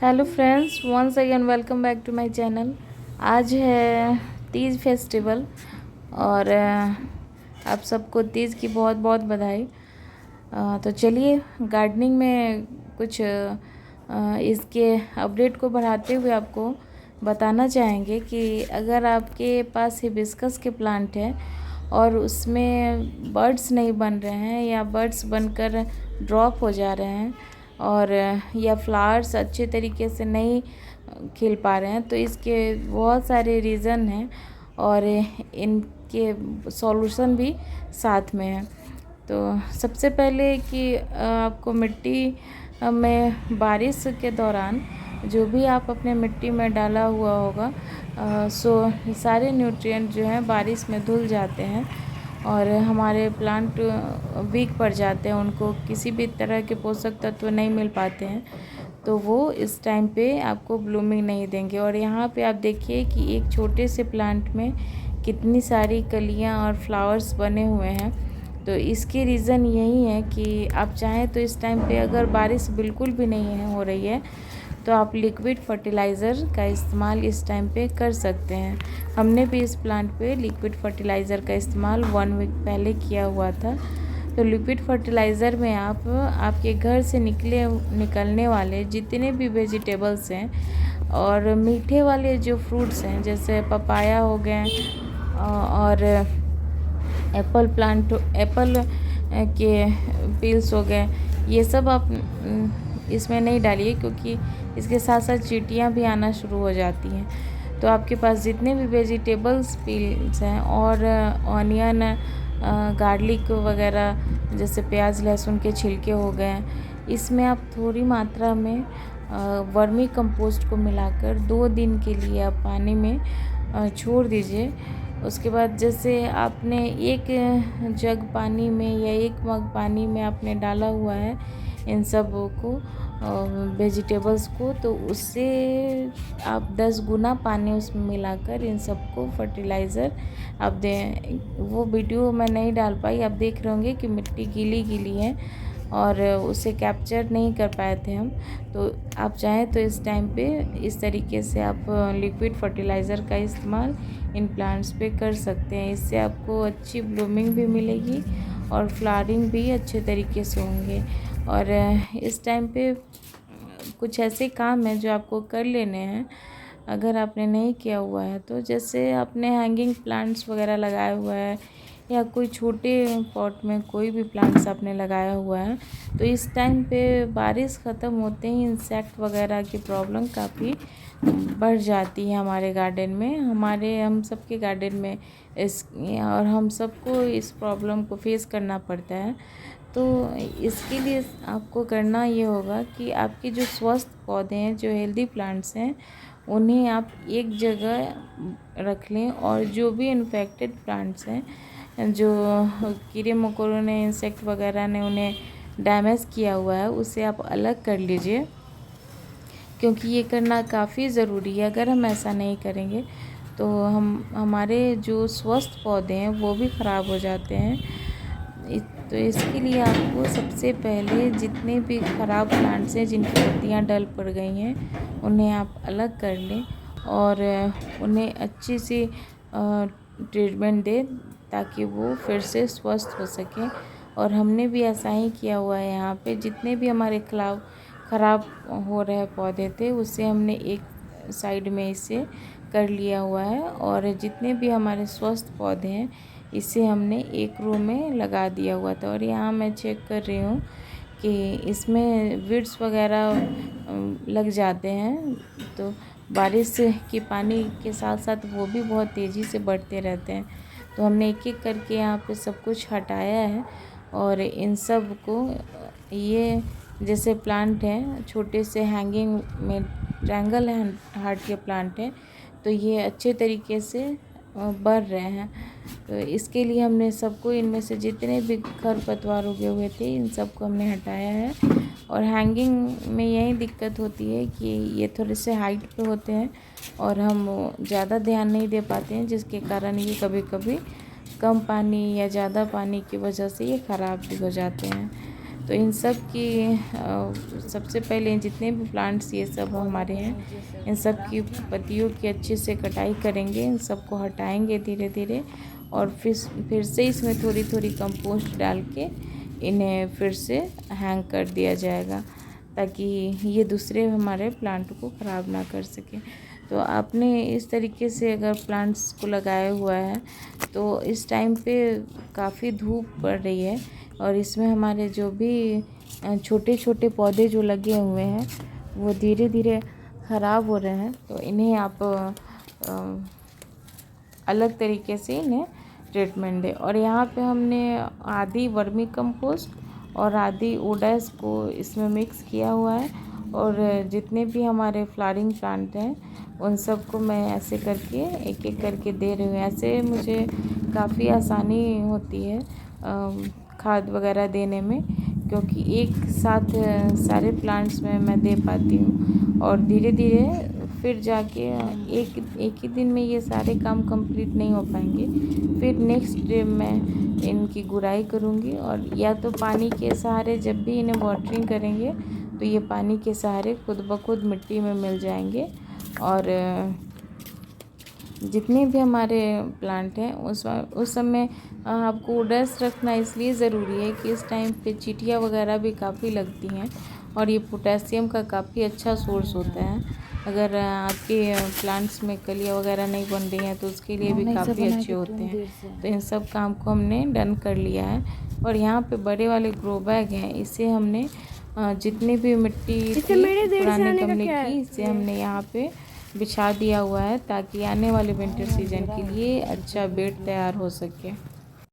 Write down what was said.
Hello friends, once again welcome back to my channel. आज है Teej festival और आप सबको तीज की बहुत बहुत बधाई। तो चलिए गार्डनिंग में कुछ इसके अपडेट को बढ़ाते हुए आपको बताना चाहेंगे कि अगर आपके पास हिबिस्कस के प्लांट है और उसमें बर्ड्स नहीं बन रहे हैं या बर्ड्स बनकर ड्रॉप हो जा रहे हैं और या फ्लावर्स अच्छे तरीके से नहीं खिल पा रहे हैं, तो इसके बहुत सारे रीज़न हैं और इनके सॉल्यूशन भी साथ में है। तो सबसे पहले कि आपको मिट्टी में बारिश के दौरान जो भी आप अपने मिट्टी में डाला हुआ होगा सो सारे न्यूट्रिएंट जो हैं बारिश में धुल जाते हैं और हमारे प्लांट वीक पड़ जाते हैं, उनको किसी भी तरह के पोषक तत्व नहीं मिल पाते हैं, तो वो इस टाइम पे आपको ब्लूमिंग नहीं देंगे। और यहाँ पे आप देखिए कि एक छोटे से प्लांट में कितनी सारी कलियाँ और फ्लावर्स बने हुए हैं। तो इसके रीज़न यही है कि आप चाहें तो इस टाइम पे अगर बारिश बिल्कुल भी नहीं हो रही है तो आप लिक्विड फर्टिलाइज़र का इस्तेमाल इस टाइम पे कर सकते हैं। हमने भी इस प्लांट पे लिक्विड फर्टिलाइज़र का इस्तेमाल 1 वीक पहले किया हुआ था। तो लिक्विड फर्टिलाइज़र में आप आपके घर से निकलने वाले जितने भी वेजिटेबल्स हैं और मीठे वाले जो फ्रूट्स हैं जैसे पपाया हो गए और एप्पल के पील्स हो गए, ये सब आप इसमें नहीं डालिए क्योंकि इसके साथ साथ चींटियाँ भी आना शुरू हो जाती हैं। तो आपके पास जितने भी वेजिटेबल्स पील्स हैं और ऑनियन गार्लिक वगैरह जैसे प्याज लहसुन के छिलके हो गए, इसमें आप थोड़ी मात्रा में वर्मी कंपोस्ट को मिलाकर 2 दिन के लिए आप पानी में छोड़ दीजिए। उसके बाद जैसे आपने एक जग पानी में या 1 मग पानी में आपने डाला हुआ है इन सब को वेजिटेबल्स को, तो उससे आप 10 गुना पानी उसमें मिलाकर इन सबको फर्टिलाइज़र आप दें। वो वीडियो मैं नहीं डाल पाई, आप देख रहे होंगे कि मिट्टी गीली गीली है और उसे कैप्चर नहीं कर पाए थे हम। तो आप चाहें तो इस टाइम पे इस तरीके से आप लिक्विड फर्टिलाइज़र का इस्तेमाल इन प्लांट्स पे कर सकते हैं। इससे आपको अच्छी ब्लूमिंग भी मिलेगी और फ्लावरिंग भी अच्छे तरीके से होंगे। और इस टाइम पे कुछ ऐसे काम हैं जो आपको कर लेने हैं अगर आपने नहीं किया हुआ है। तो जैसे आपने हैंगिंग प्लांट्स वगैरह लगाया हुआ है या कोई छोटे पॉट में कोई भी प्लांट्स आपने लगाया हुआ है, तो इस टाइम पे बारिश ख़त्म होते ही इंसेक्ट वगैरह की प्रॉब्लम काफ़ी बढ़ जाती है हमारे गार्डन में, हम सबके गार्डन में और हम सबको इस प्रॉब्लम को फेस करना पड़ता है। तो इसके लिए आपको करना ये होगा कि आपके जो स्वस्थ पौधे हैं, जो हेल्दी प्लांट्स हैं, उन्हें आप एक जगह रख लें और जो भी इन्फेक्टेड प्लांट्स हैं, जो कीड़े मकोड़ों ने, इंसेक्ट वगैरह ने उन्हें डैमेज किया हुआ है, उसे आप अलग कर लीजिए क्योंकि ये करना काफ़ी ज़रूरी है। अगर हम ऐसा नहीं करेंगे तो हमारे जो स्वस्थ पौधे हैं वो भी ख़राब हो जाते हैं। तो इसके लिए आपको सबसे पहले जितने भी ख़राब प्लांट्स हैं जिनकी पत्तियां डल पड़ गई हैं उन्हें आप अलग कर लें और उन्हें अच्छी सी ट्रीटमेंट दें ताकि वो फिर से स्वस्थ हो सकें। और हमने भी ऐसा ही किया हुआ है। यहाँ पे जितने भी हमारे ख़राब हो रहे पौधे थे उसे हमने एक साइड में इसे कर लिया हुआ है और जितने भी हमारे स्वस्थ पौधे हैं इसे हमने एक रो में लगा दिया हुआ था। और यहाँ मैं चेक कर रही हूँ कि इसमें वीड्स वगैरह लग जाते हैं, तो बारिश के पानी के साथ साथ वो भी बहुत तेज़ी से बढ़ते रहते हैं। तो हमने एक एक करके यहाँ पे सब कुछ हटाया है और इन सब को ये जैसे प्लांट हैं छोटे से हैंगिंग में ट्रायंगल हार्ट के प्लांट हैं, तो ये अच्छे तरीके से बढ़ रहे हैं। तो इसके लिए हमने सबको इनमें से जितने भी खरपतवार उगे हुए थे इन सबको हमने हटाया है। और हैंगिंग में यही दिक्कत होती है कि ये थोड़े से हाइट पे होते हैं और हम ज़्यादा ध्यान नहीं दे पाते हैं, जिसके कारण ये कभी कभी कम पानी या ज़्यादा पानी की वजह से ये ख़राब भी हो जाते हैं। तो इन सब की सबसे पहले जितने भी प्लांट्स ये सब हमारे हैं, इन सब की पत्तियों की अच्छे से कटाई करेंगे, इन सबको हटाएंगे धीरे धीरे, और फिर से इसमें थोड़ी थोड़ी कंपोस्ट डाल के इन्हें फिर से हैंग कर दिया जाएगा, ताकि ये दूसरे हमारे प्लांट को ख़राब ना कर सके। तो आपने इस तरीके से अगर प्लांट्स को लगाया हुआ है, तो इस टाइम पे काफ़ी धूप पड़ रही है, और इसमें हमारे जो भी छोटे छोटे पौधे जो लगे हुए हैं वो धीरे धीरे ख़राब हो रहे हैं। तो इन्हें आप अलग तरीके से इन्हें ट्रीटमेंट दें। और यहाँ पे हमने आधी वर्मी कंपोस्ट और आधी ओडस को इसमें मिक्स किया हुआ है, और जितने भी हमारे फ्लावरिंग प्लांट हैं उन सबको मैं ऐसे करके एक एक करके दे रही हूँ। ऐसे मुझे काफ़ी आसानी होती है खाद वगैरह देने में, क्योंकि एक साथ सारे प्लांट्स में मैं दे पाती हूँ, और धीरे धीरे फिर जाके एक ही दिन में ये सारे काम कंप्लीट नहीं हो पाएंगे। फिर नेक्स्ट डे मैं इनकी गुड़ाई करूँगी, और या तो पानी के सहारे जब भी इन्हें वाटरिंग करेंगे तो ये पानी के सहारे खुद ब खुद मिट्टी में मिल जाएंगे। और जितने भी हमारे प्लांट हैं उस समय आपको ओडस रखना इसलिए ज़रूरी है कि इस टाइम पे चींटियाँ वगैरह भी काफ़ी लगती हैं, और ये पोटेशियम का काफ़ी अच्छा सोर्स होता है। अगर आपके प्लांट्स में कलियाँ वगैरह नहीं बन रही हैं तो उसके लिए भी काफ़ी अच्छे होते हैं। तो इन सब काम को हमने डन कर लिया है। और यहाँ पे बड़े वाले ग्रो बैग हैं, इसे हमने जितनी भी मिट्टी थी पुराने गमले की, इसे हमने यहाँ पे बिछा दिया हुआ है, ताकि आने वाले विंटर सीजन के लिए अच्छा बेड तैयार हो सके।